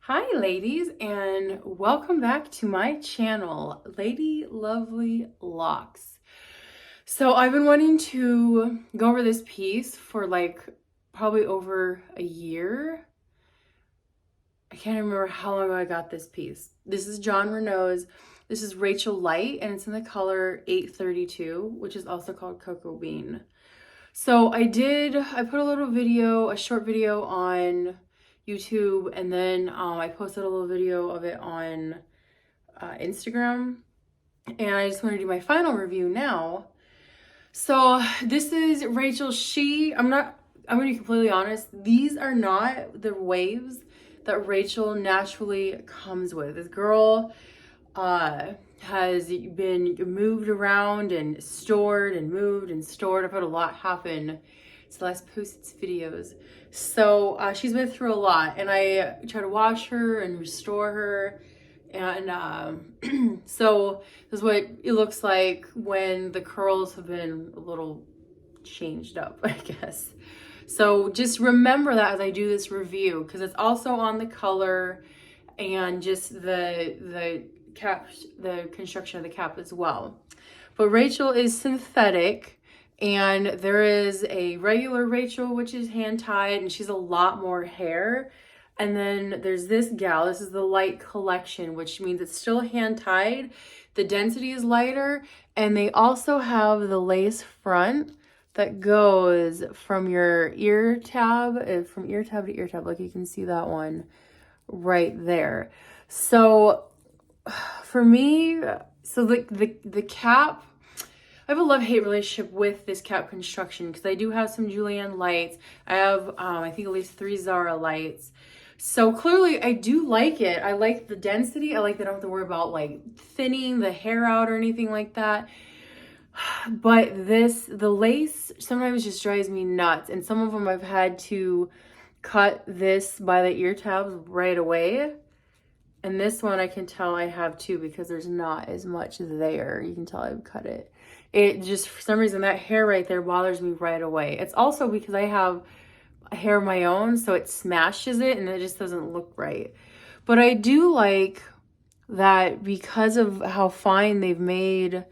Hi ladies, and welcome back to my channel, Lady Lovely Locks. So I've been wanting to go over this piece for probably over a year. I can't remember how long ago I got this piece. This is John Renau's. This is Rachel Lite, and it's in the color 832, which is also called Cocoa Bean. So I put a short video on YouTube, and then I posted a little video of it on Instagram, and I just want to do my final review now. So this is Rachel. I'm going to be completely honest, these are not the waves that Rachel naturally comes with. This girl has been moved around and stored and moved and stored. I've had a lot happen since the last posted videos. So she's been through a lot, and I try to wash her and restore her. And so this is what it looks like when the curls have been a little changed up, I guess. So just remember that as I do this review, because it's also on the color and just the cap, the construction of the cap as well. But Rachel is synthetic, and there is a regular Rachel, which is hand tied, and she's a lot more hair. And then there's this gal, this is the Lite collection, which means it's still hand tied. The density is lighter, and they also have the lace front that goes from your ear tab, from ear tab to ear tab, like you can see that one right there. So for me, so the cap, I have a love-hate relationship with this cap construction, because I do have some Julienne lights. I have I think at least 3 Zara lights. So clearly I do like it. I like the density. I like that I don't have to worry about like thinning the hair out or anything like that. But the lace sometimes just drives me nuts. And some of them I've had to cut this by the ear tabs right away. And this one I can tell I have too, because there's not as much there. You can tell I've cut it. It just, for some reason, that hair right there bothers me right away. It's also because I have hair of my own, so it smashes it and it just doesn't look right. But I do like that because of how fine they've made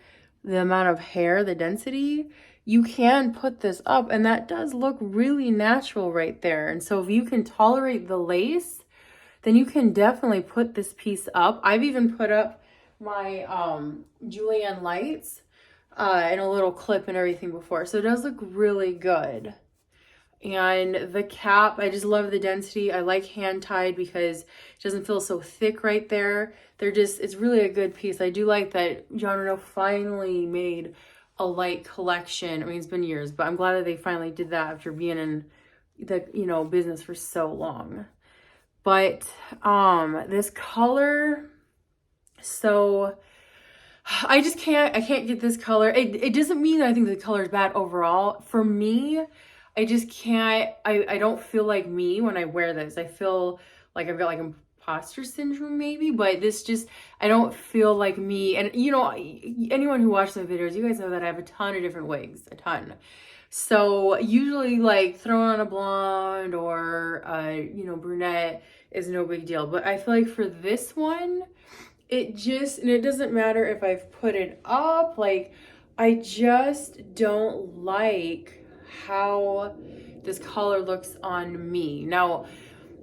the amount of hair, the density, you can put this up, and that does look really natural right there. And so if you can tolerate the lace, then you can definitely put this piece up. I've even put up my Julienne lights in a little clip and everything before. So it does look really good. And the cap, I just love the density. I like hand tied because it doesn't feel so thick right there. It's really a good piece. I do like that John Renau finally made a light collection. I mean, it's been years, but I'm glad that they finally did that after being in the, business for so long. But this color, so I can't get this color. It doesn't mean that I think the color is bad overall. For me, I just can't, I don't feel like me when I wear this. I feel like I've got like imposter syndrome maybe, but I don't feel like me. And anyone who watches my videos, you guys know that I have a ton of different wigs, a ton. So usually like throwing on a blonde or brunette is no big deal. But I feel like for this one, and it doesn't matter if I've put it up, like I just don't like how this color looks on me. Now,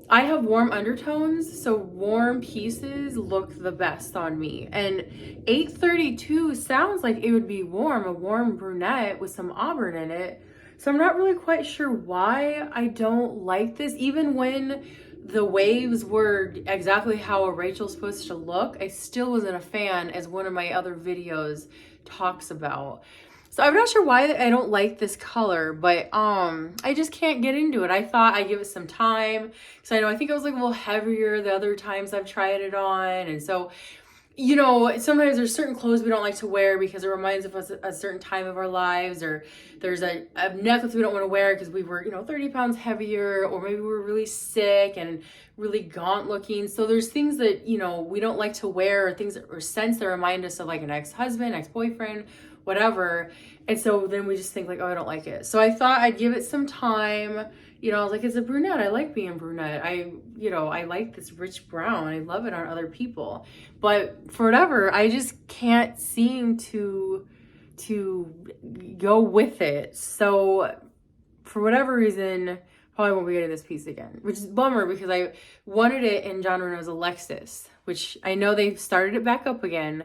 I have warm undertones, so warm pieces look the best on me. And 832 sounds like it would be warm, a warm brunette with some auburn in it. So I'm not really quite sure why I don't like this. Even when the waves were exactly how a Rachel's supposed to look, I still wasn't a fan, as one of my other videos talks about. So I'm not sure why I don't like this color, but I just can't get into it. I thought I'd give it some time, because I think it was like a little heavier the other times I've tried it on. And so, sometimes there's certain clothes we don't like to wear because it reminds us of a certain time of our lives, or there's a necklace we don't want to wear because we were 30 pounds heavier, or maybe we were really sick and really gaunt looking. So there's things that we don't like to wear, or scents that remind us of like an ex-husband, ex-boyfriend, whatever. And so then we just think like, oh, I don't like it. So I thought I'd give it some time, you know, I was like, it's a brunette. I like being brunette. I like this rich brown. I love it on other people. But for whatever, I just can't seem to go with it. So for whatever reason, probably won't be getting this piece again, which is a bummer because I wanted it in John Renau's Alexis, which I know they've started it back up again,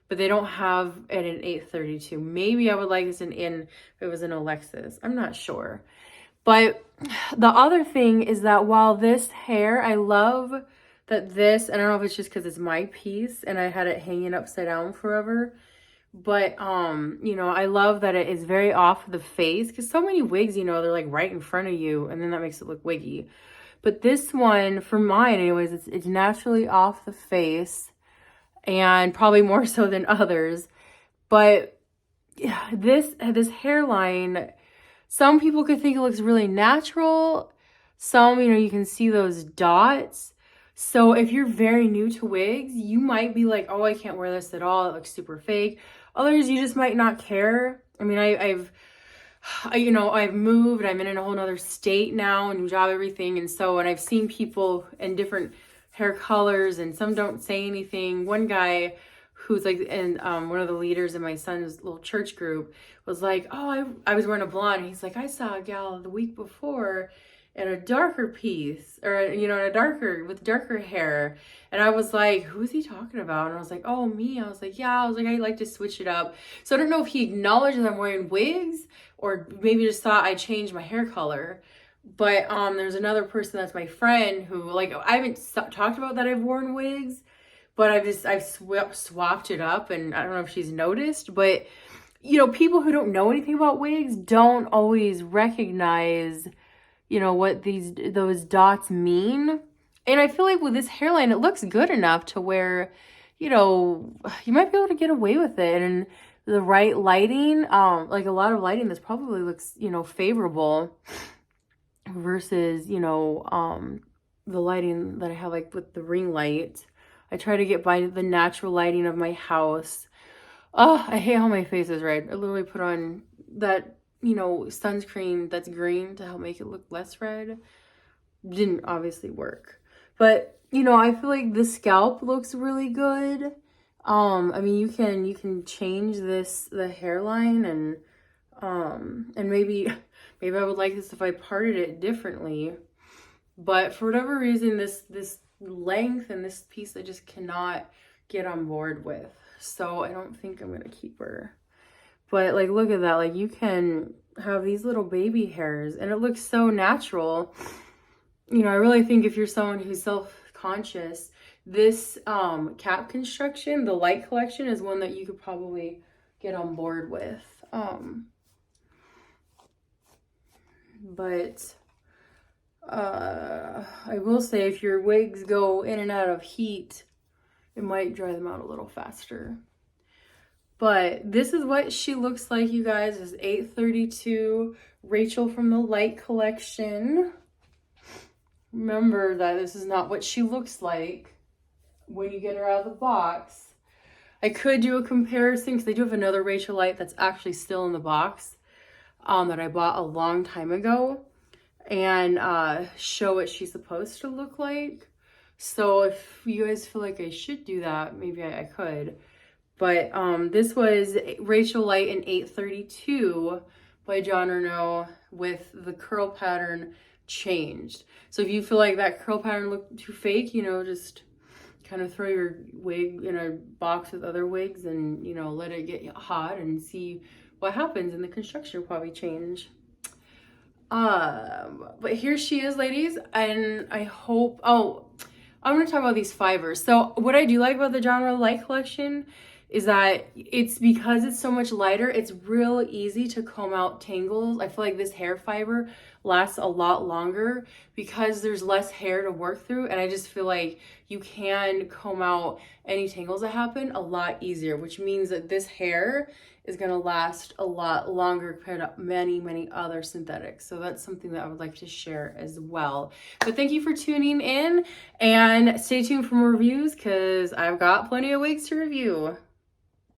but they don't have it in 832. Maybe I would like this in if it was an Alexis. I'm not sure. But the other thing is that while this hair, I love that this, and I don't know if it's just because it's my piece and I had it hanging upside down forever, but you know, I love that it is very off the face, because so many wigs, you know, they're like right in front of you and then that makes it look wiggy. But this one, for mine anyways, it's naturally off the face, and probably more so than others. But yeah, this hairline, some people could think it looks really natural. Some, you know, you can see those dots. So if you're very new to wigs, you might be like, oh, I can't wear this at all. It looks super fake. Others, you just might not care. I mean, I've moved. I'm in a whole nother state now, new job, everything. And I've seen people in different hair colors, and some don't say anything. One guy who's like, and one of the leaders in my son's little church group was like, oh, I was wearing a blonde. He's like, I saw a gal the week before in a darker piece, or, you know, with darker hair. And I was like, who's he talking about? And I was like, oh, me. I was like, yeah. I was like, I like to switch it up. So I don't know if he acknowledged that I'm wearing wigs, or maybe just thought I changed my hair color. But there's another person that's my friend who, like, I haven't talked about that I've worn wigs, but I've swapped it up, and I don't know if she's noticed. But, you know, people who don't know anything about wigs don't always recognize, you know, what those dots mean. And I feel like with this hairline, it looks good enough to where, you know, you might be able to get away with it. And the right lighting, like a lot of lighting, this probably looks, you know, favorable versus, you know, the lighting that I have, like with the ring light. I try to get by the natural lighting of my house. Oh, I hate how my face is red. I literally put on that, you know, sunscreen that's green to help make it look less red. Didn't obviously work. But, you know, I feel like the scalp looks really good. I mean, you can change the hairline, and maybe I would like this if I parted it differently. But for whatever reason, this length and this piece I just cannot get on board with. So I don't think I'm gonna keep her. But like, look at that. Like, you can have these little baby hairs and it looks so natural. You know, I really think if you're someone who's self-conscious, this cap construction, the Lite collection, is one that you could probably get on board with. But I will say, if your wigs go in and out of heat, it might dry them out a little faster. But this is what she looks like, you guys. This is 832 Rachel from the Lite collection. Remember that this is not what she looks like when you get her out of the box. I could do a comparison because I do have another Rachel Lite that's actually still in the box that I bought a long time ago, and show what she's supposed to look like. So if you guys feel like I should do that, maybe I could. But this was Rachel Lite in 832 by John Renau with the curl pattern changed. So if you feel like that curl pattern looked too fake, you know, just kind of throw your wig in a box with other wigs and, you know, let it get hot and see what happens, and the construction will probably change. But here she is, ladies, and I hope, I'm going to talk about these fibers. So what I do like about the John Renau Lite collection is that it's, because it's so much lighter, it's real easy to comb out tangles. I feel like this hair fiber lasts a lot longer because there's less hair to work through, and I just feel like you can comb out any tangles that happen a lot easier, which means that this hair is going to last a lot longer compared to many other synthetics. So that's something that I would like to share as well. But thank you for tuning in, and stay tuned for more reviews because I've got plenty of wigs to review.